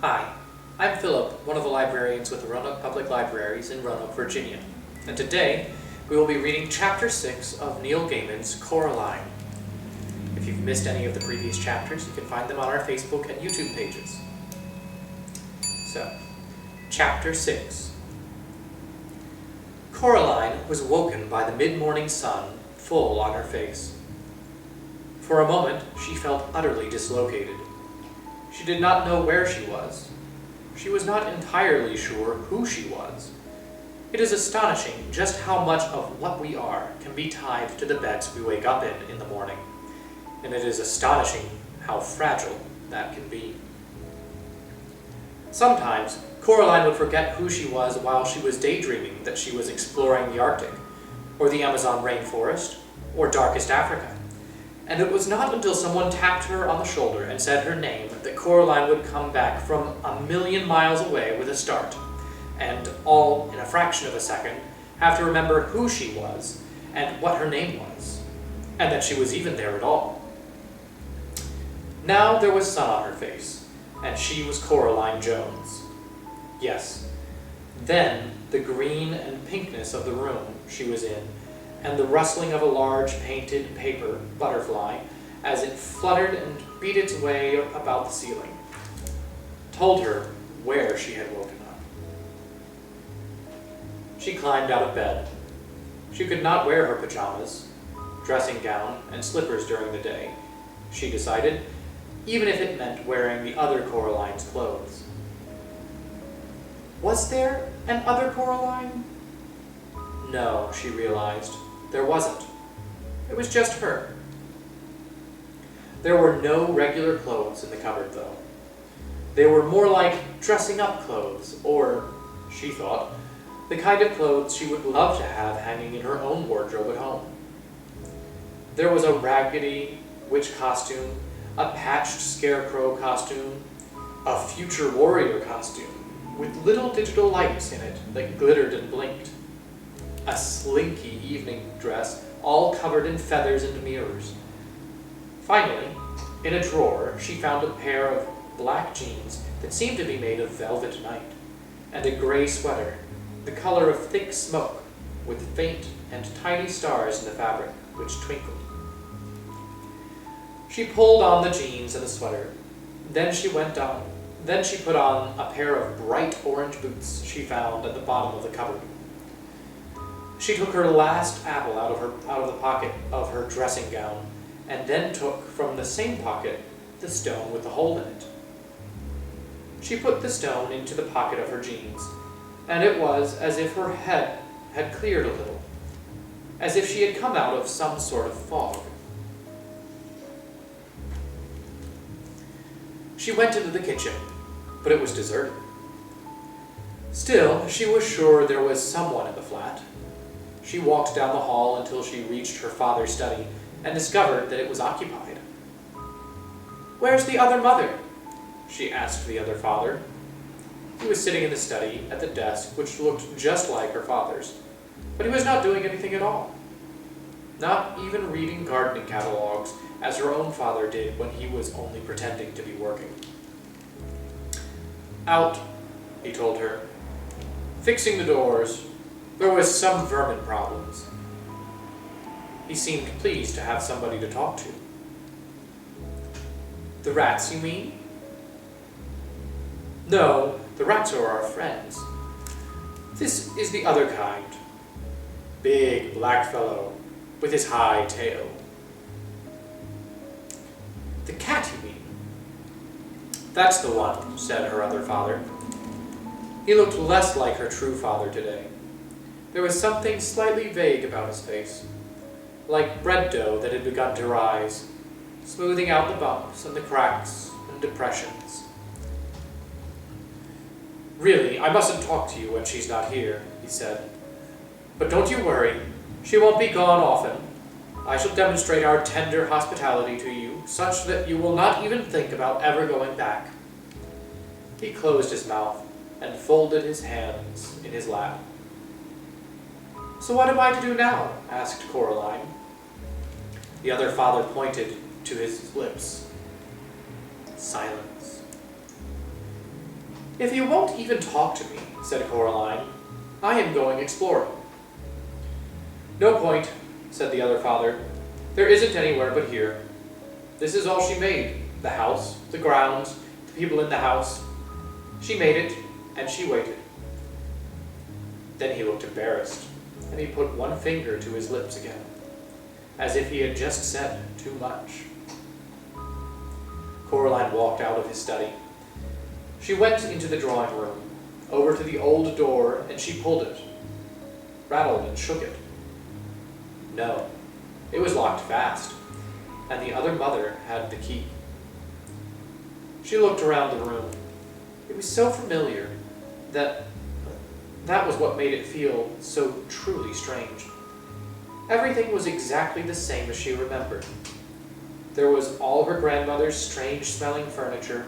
Hi, I'm Philip, one of the librarians with the Roanoke Public Libraries in Roanoke, Virginia, and today we will be reading Chapter 6 of Neil Gaiman's Coraline. If you've missed any of the previous chapters, you can find them on our Facebook and YouTube pages. So, Chapter 6. Coraline was woken by the mid-morning sun full on her face. For a moment, she felt utterly dislocated. She did not know where she was. She was not entirely sure who she was. It is astonishing just how much of what we are can be tied to the beds we wake up in the morning, and it is astonishing how fragile that can be. Sometimes, Coraline would forget who she was while she was daydreaming that she was exploring the Arctic, or the Amazon rainforest, or darkest Africa. And it was not until someone tapped her on the shoulder and said her name that Coraline would come back from 1,000,000 miles away with a start, and all in a fraction of a second have to remember who she was and what her name was, and that she was even there at all. Now there was sun on her face, and she was Coraline Jones. Yes, then the green and pinkness of the room she was in, and the rustling of a large painted paper butterfly as it fluttered and beat its way about the ceiling, told her where she had woken up. She climbed out of bed. She could not wear her pajamas, dressing gown, and slippers during the day, she decided, even if it meant wearing the other Coraline's clothes. Was there an other Coraline? No, she realized. There wasn't. It was just her. There were no regular clothes in the cupboard, though. They were more like dressing-up clothes, or, she thought, the kind of clothes she would love to have hanging in her own wardrobe at home. There was a raggedy witch costume, a patched scarecrow costume, a future warrior costume with little digital lights in it that glittered and blinked, a slinky evening dress all covered in feathers and mirrors. Finally, in a drawer, she found a pair of black jeans that seemed to be made of velvet night, and a gray sweater, the color of thick smoke, with faint and tiny stars in the fabric, which twinkled. She pulled on the jeans and the sweater. Then she put on a pair of bright orange boots she found at the bottom of the cupboard. She took her last apple out of the pocket of her dressing gown, and then took from the same pocket the stone with the hole in it. She put the stone into the pocket of her jeans, and it was as if her head had cleared a little, as if she had come out of some sort of fog. She went into the kitchen, but it was deserted. Still, she was sure there was someone in the flat. She walked down the hall until she reached her father's study and discovered that it was occupied. "Where's the other mother?" she asked the other father. He was sitting in the study at the desk which looked just like her father's, but he was not doing anything at all. Not even reading gardening catalogs, as her own father did when he was only pretending to be working. "Out," he told her. "Fixing the doors. There was some vermin problems." He seemed pleased to have somebody to talk to. "The rats, you mean?" "No, the rats are our friends. This is the other kind. Big black fellow, with his high tail." "The cat, you mean?" "That's the one," said her other father. He looked less like her true father today. There was something slightly vague about his face, like bread dough that had begun to rise, smoothing out the bumps and the cracks and depressions. "Really, I mustn't talk to you when she's not here," he said. "But don't you worry, she won't be gone often. I shall demonstrate our tender hospitality to you, such that you will not even think about ever going back." He closed his mouth and folded his hands in his lap. "So what am I to do now?" asked Coraline. The other father pointed to his lips. Silence. "If you won't even talk to me," said Coraline, "I am going exploring." "No point," said the other father. "There isn't anywhere but here. This is all she made. The house, the grounds, the people in the house. She made it, and she waited." Then he looked embarrassed, and he put one finger to his lips again, as if he had just said too much. Coraline walked out of his study. She went into the drawing room, over to the old door, and she pulled it, rattled and shook it. No, it was locked fast, and the other mother had the key. She looked around the room. It was so familiar that was what made it feel so truly strange. Everything was exactly the same as she remembered. There was all her grandmother's strange-smelling furniture.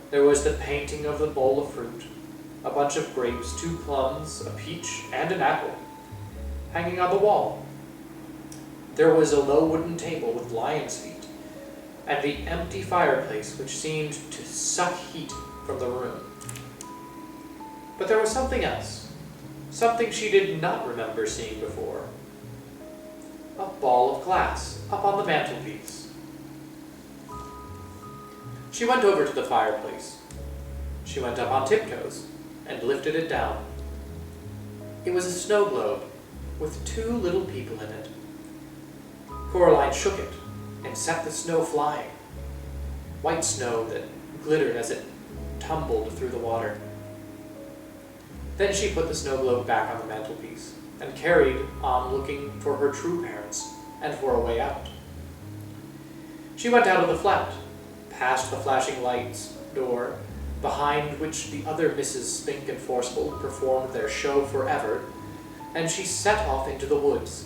There was the painting of the bowl of fruit, a bunch of grapes, 2 plums, a peach, and an apple, hanging on the wall. There was a low wooden table with lion's feet, and the empty fireplace which seemed to suck heat from the room. But there was something else, something she did not remember seeing before. A ball of glass up on the mantelpiece. She went over to the fireplace. She went up on tiptoes and lifted it down. It was a snow globe with 2 little people in it. Coraline shook it and set the snow flying, white snow that glittered as it tumbled through the water. Then she put the snow globe back on the mantelpiece and carried on looking for her true parents and for a way out. She went out of the flat, past the flashing lights door, behind which the other Mrs. Spink and Forcible performed their show forever, and she set off into the woods.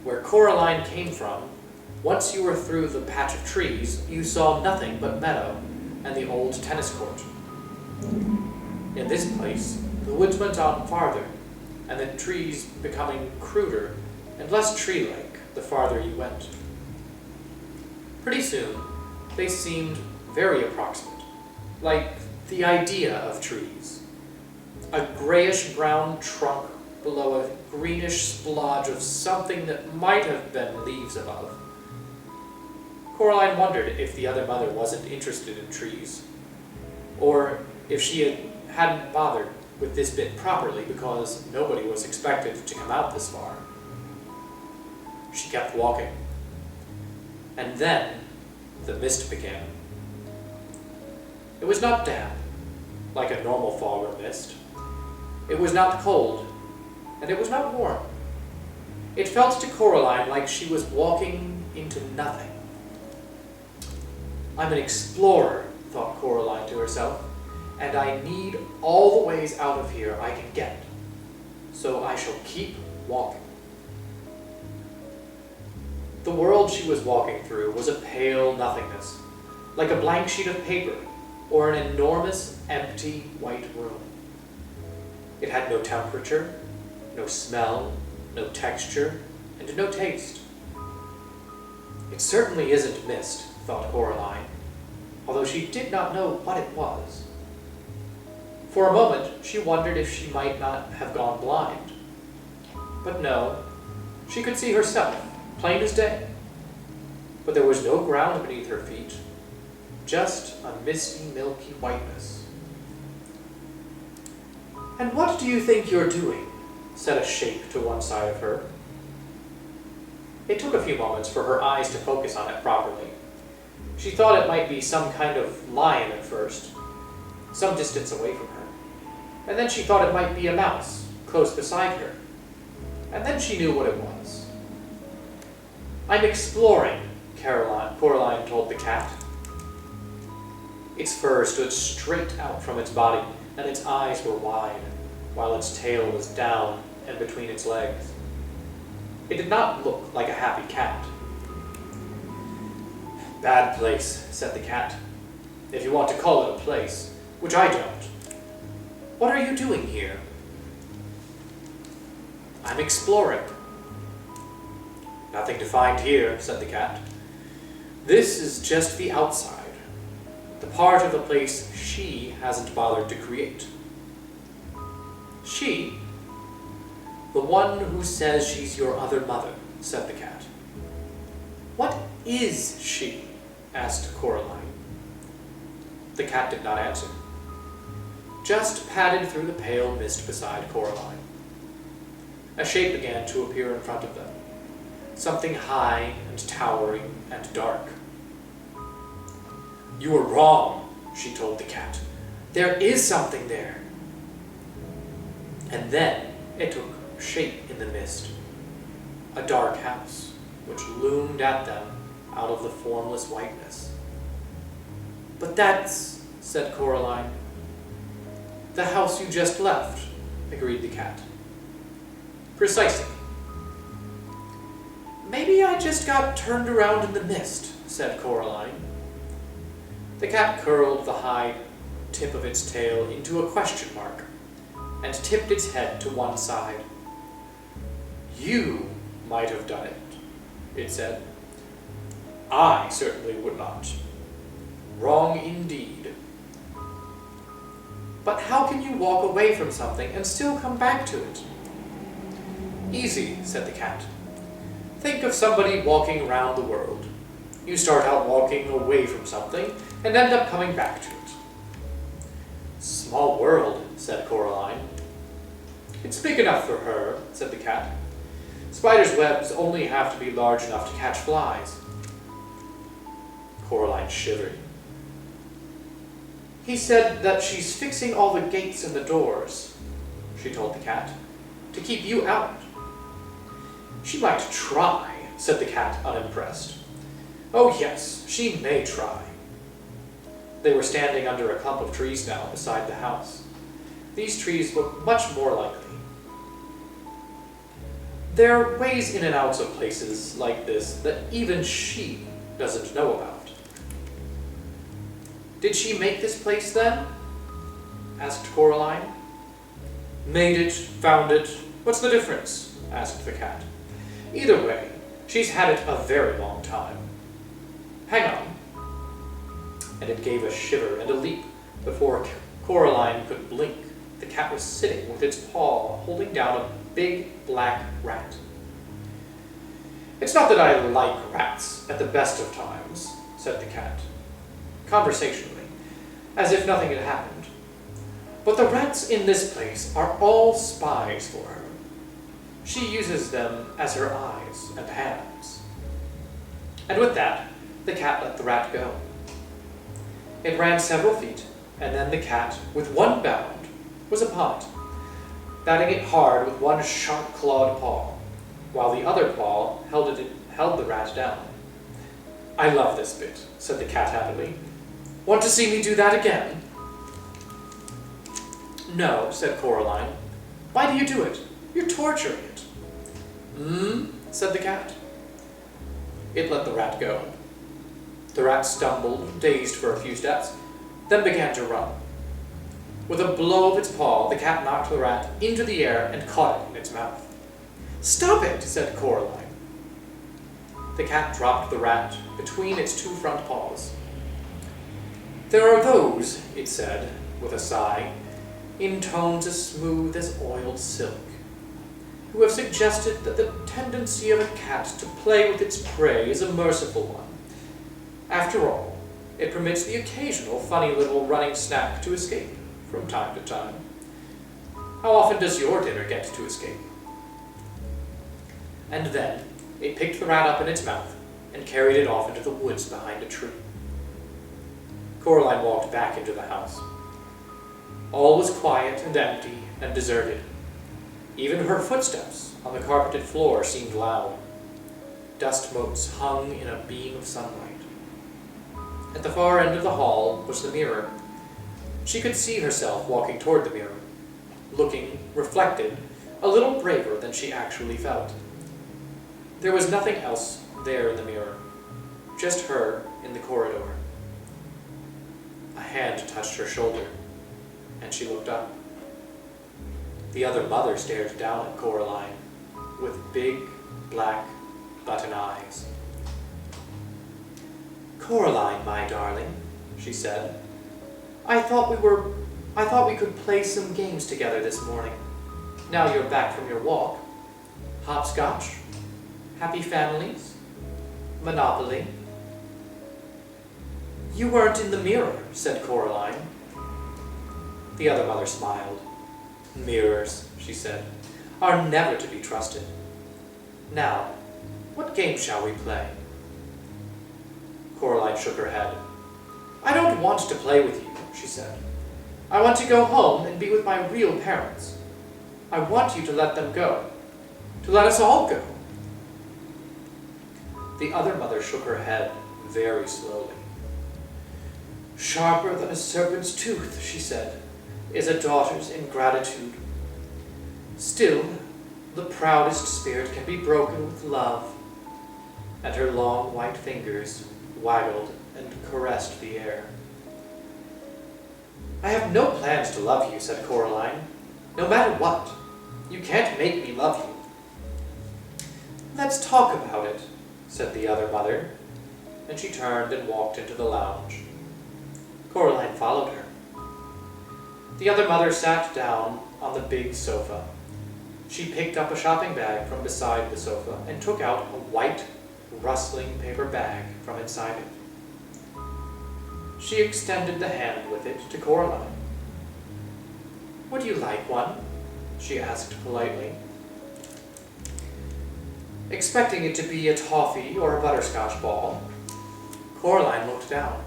Where Coraline came from, once you were through the patch of trees, you saw nothing but meadow and the old tennis court. In this place, the woods went on farther, and the trees becoming cruder and less tree-like the farther you went. Pretty soon, they seemed very approximate, like the idea of trees. A grayish-brown trunk below a greenish splodge of something that might have been leaves above. Coraline wondered if the other mother wasn't interested in trees, or if she hadn't bothered with this bit properly because nobody was expected to come out this far. She kept walking. And then the mist began. It was not damp, like a normal fog or mist. It was not cold, and it was not warm. It felt to Coraline like she was walking into nothing. "I'm an explorer," thought Coraline to herself, "and I need all the ways out of here I can get, so I shall keep walking." The world she was walking through was a pale nothingness, like a blank sheet of paper or an enormous empty white room. It had no temperature, no smell, no texture, and no taste. It certainly isn't mist, thought Coraline, although she did not know what it was. For a moment, she wondered if she might not have gone blind. But no, she could see herself, plain as day. But there was no ground beneath her feet, just a misty, milky whiteness. "And what do you think you're doing?" said a shape to one side of her. It took a few moments for her eyes to focus on it properly. She thought it might be some kind of lion at first, some distance away from her. And then she thought it might be a mouse, close beside her. And then she knew what it was. "I'm exploring," Coraline told the cat. Its fur stood straight out from its body, and its eyes were wide, while its tail was down and between its legs. It did not look like a happy cat. "Bad place," said the cat, "if you want to call it a place, which I don't. What are you doing here?" "I'm exploring." "Nothing to find here," said the cat. "This is just the outside. The part of the place she hasn't bothered to create. She? The one who says she's your other mother, said the cat. What is she? Asked Coraline. The cat did not answer, just padded through the pale mist beside Coraline. A shape began to appear in front of them, something high and towering and dark. You were wrong, she told the cat. There is something there. And then it took shape in the mist, a dark house which loomed at them out of the formless whiteness. But that's, said Coraline. The house you just left, agreed the cat. Precisely. Maybe I just got turned around in the mist, said Coraline. The cat curled the high tip of its tail into a question mark and tipped its head to one side. You might have done it, it said. I certainly would not. Wrong indeed. But how can you walk away from something and still come back to it? Easy, said the cat. Think of somebody walking around the world. You start out walking away from something and end up coming back to it. Small world, said Coraline. It's big enough for her, said the cat. Spiders' webs only have to be large enough to catch flies. Coraline shivered. He said that she's fixing all the gates and the doors, she told the cat, to keep you out. She might try, said the cat, unimpressed. Oh yes, she may try. They were standing under a clump of trees now beside the house. These trees looked much more likely. There are ways in and outs of places like this that even she doesn't know about. Did she make this place then? Asked Coraline. Made it, found it, what's the difference? Asked the cat. Either way, she's had it a very long time. Hang on. And it gave a shiver and a leap before Coraline could blink. The cat was sitting with its paw holding down a big black rat. It's not that I like rats at the best of times, said the cat, conversationally, as if nothing had happened. But the rats in this place are all spies for her. She uses them as her eyes and hands. And with that, the cat let the rat go. It ran several feet, and then the cat, with one bound, was upon it, batting it hard with one sharp-clawed paw, while the other paw held the rat down. I love this bit, said the cat happily. Want to see me do that again? No, said Coraline. Why do you do it? You're torturing it. Said the cat. It let the rat go. The rat stumbled, dazed for a few steps, then began to run. With a blow of its paw, the cat knocked the rat into the air and caught it in its mouth. Stop it, said Coraline. The cat dropped the rat between its two front paws. There are those, it said, with a sigh, in tones as smooth as oiled silk, who have suggested that the tendency of a cat to play with its prey is a merciful one. After all, it permits the occasional funny little running snack to escape from time to time. How often does your dinner get to escape? And then it picked the rat up in its mouth and carried it off into the woods behind a tree. Coraline walked back into the house. All was quiet and empty and deserted. Even her footsteps on the carpeted floor seemed loud. Dust motes hung in a beam of sunlight. At the far end of the hall was the mirror. She could see herself walking toward the mirror, looking, reflected, a little braver than she actually felt. There was nothing else there in the mirror, just her in the corridor. A hand touched her shoulder, and she looked up. The other mother stared down at Coraline with big, black, button eyes. Coraline, my darling, she said. I thought we could play some games together this morning. Now you're back from your walk. Hopscotch? Happy families? Monopoly? You weren't in the mirror, said Coraline. The other mother smiled. Mirrors, she said, are never to be trusted. Now, what game shall we play? Coraline shook her head. I don't want to play with you, she said. I want to go home and be with my real parents. I want you to let them go. To let us all go. The other mother shook her head very slowly. Sharper than a serpent's tooth, she said, is a daughter's ingratitude. Still, the proudest spirit can be broken with love. And her long white fingers waggled and caressed the air. I have no plans to love you, said Coraline. No matter what. You can't make me love you. Let's talk about it, said the other mother, and she turned and walked into the lounge. Coraline followed her. The other mother sat down on the big sofa. She picked up a shopping bag from beside the sofa and took out a white, rustling paper bag from inside it. She extended the hand with it to Coraline. Would you like one? She asked politely. Expecting it to be a toffee or a butterscotch ball, Coraline looked down.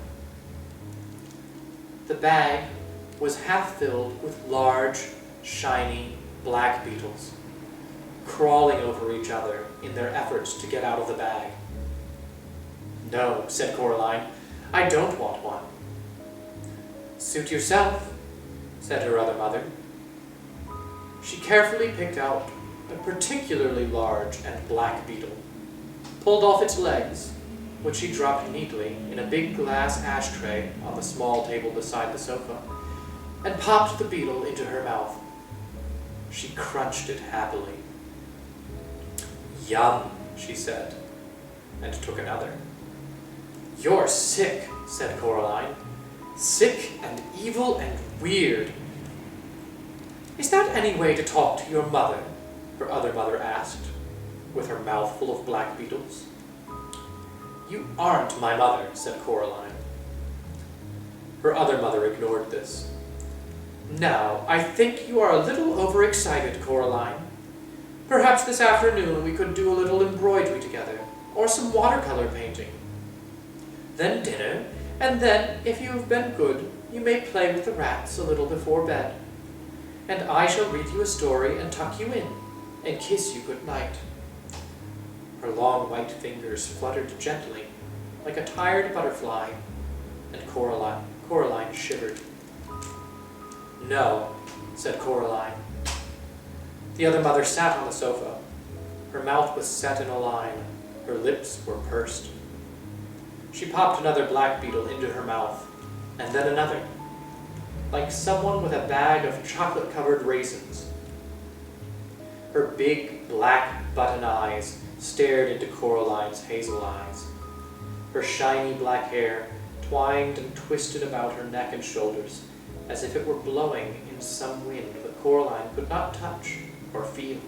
The bag was half filled with large, shiny black beetles, crawling over each other in their efforts to get out of the bag. No, said Coraline, I don't want one. Suit yourself, said her other mother. She carefully picked out a particularly large and black beetle, pulled off its legs, which she dropped neatly in a big glass ashtray on the small table beside the sofa, and popped the beetle into her mouth. She crunched it happily. Yum, she said, and took another. You're sick, said Coraline. Sick and evil and weird. Is that any way to talk to your mother? Her other mother asked, with her mouth full of black beetles. You aren't my mother, said Coraline. Her other mother ignored this. Now, I think you are a little overexcited, Coraline. Perhaps this afternoon we could do a little embroidery together, or some watercolor painting. Then dinner, and then, if you have been good, you may play with the rats a little before bed. And I shall read you a story and tuck you in, and kiss you good night. Her long white fingers fluttered gently, like a tired butterfly, and Coraline shivered. No, said Coraline. The other mother sat on the sofa. Her mouth was set in a line. Her lips were pursed. She popped another black beetle into her mouth, and then another, like someone with a bag of chocolate-covered raisins. Her big, black button eyes stared into Coraline's hazel eyes. Her shiny black hair twined and twisted about her neck and shoulders, as if it were blowing in some wind that Coraline could not touch or feel.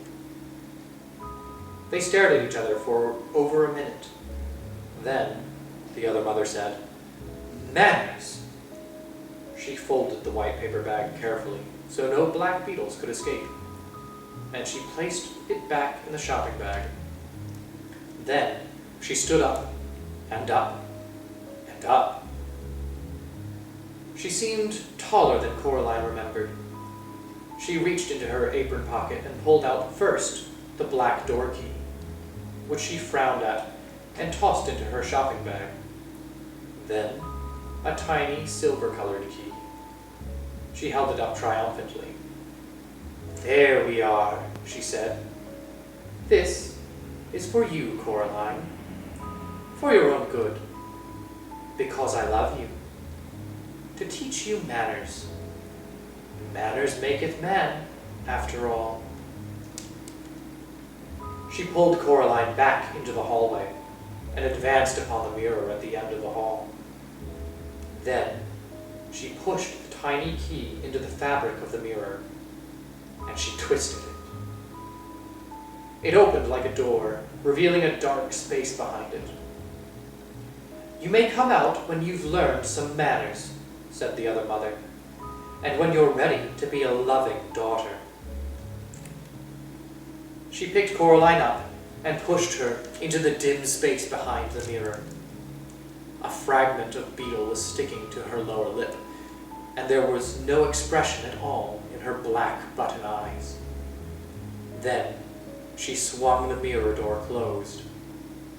They stared at each other for over a minute. Then, the other mother said, Manners! She folded the white paper bag carefully, so no black beetles could escape, and she placed it back in the shopping bag. Then she stood up, and up, and up. She seemed taller than Coraline remembered. She reached into her apron pocket and pulled out first the black door key, which she frowned at and tossed into her shopping bag. Then a tiny silver-colored key. She held it up triumphantly. There we are, she said. This is for you, Coraline. For your own good. Because I love you. To teach you manners. Manners maketh man, after all. She pulled Coraline back into the hallway and advanced upon the mirror at the end of the hall. Then she pushed the tiny key into the fabric of the mirror, and she twisted it. It opened like a door, revealing a dark space behind it. "You may come out when you've learned some manners," said the other mother, "and when you're ready to be a loving daughter." She picked Coraline up and pushed her into the dim space behind the mirror. A fragment of beetle was sticking to her lower lip, and there was no expression at all in her black button eyes. Then she swung the mirror door closed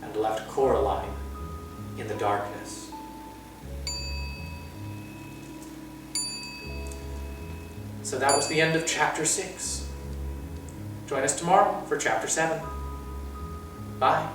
and left Coraline in the darkness. So that was the end of Chapter 6. Join us tomorrow for Chapter 7. Bye.